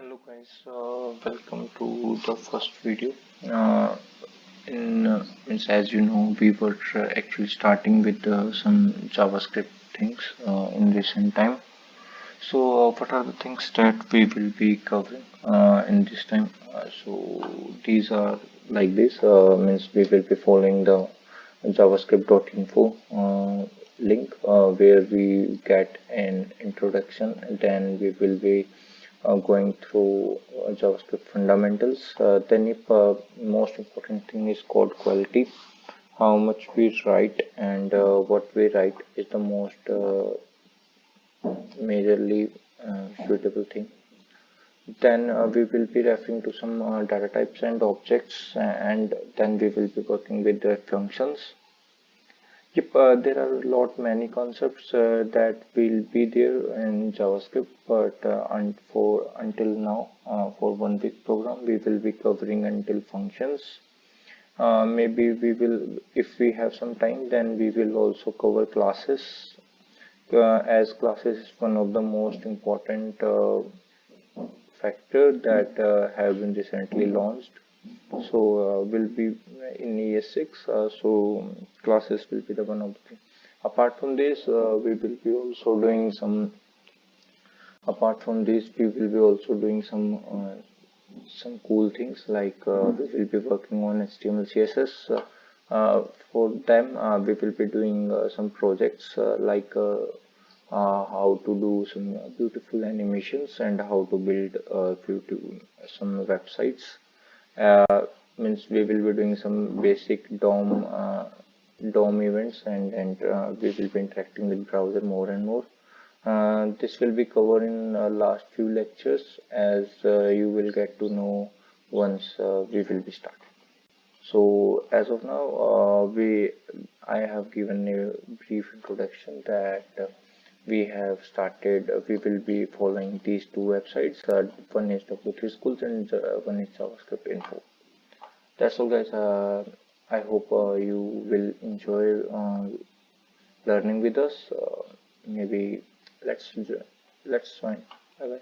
Hello guys, welcome to the first video. Uh, as you know, we were actually starting with some JavaScript things in recent time. So, what are the things that we will be covering in this time? These are like this. Means we will be following the JavaScript.info link where we get an introduction, and then we will be going through JavaScript fundamentals. Then, if most important thing is code quality, how much we write and what we write is the most majorly suitable thing. Then we will be referring to some data types and objects, and then we will be working with the functions. Yep, there are a lot many concepts that will be there in JavaScript, but until now, for 1 week program, we will be covering until functions. Maybe we will, if we have some time, then we will also cover classes, as classes is one of the most important factor that have been recently launched. So will be in ES6. So classes will be the one of the thing. Apart from this, we will be also doing some. Apart from this, we will be also doing some cool things like we will be working on HTML, CSS. For them, we will be doing some projects like how to do some beautiful animations and how to build some websites. Means we will be doing some basic DOM events, and we will be interacting with browser more and more. This will be covered in last few lectures, as you will get to know once we will be starting. So as of now, I have given a brief introduction that we have started. We will be following these two websites. One is W3 Schools and one is JavaScript Info. That's all, guys. I hope you will enjoy learning with us. Maybe let's join. Bye bye.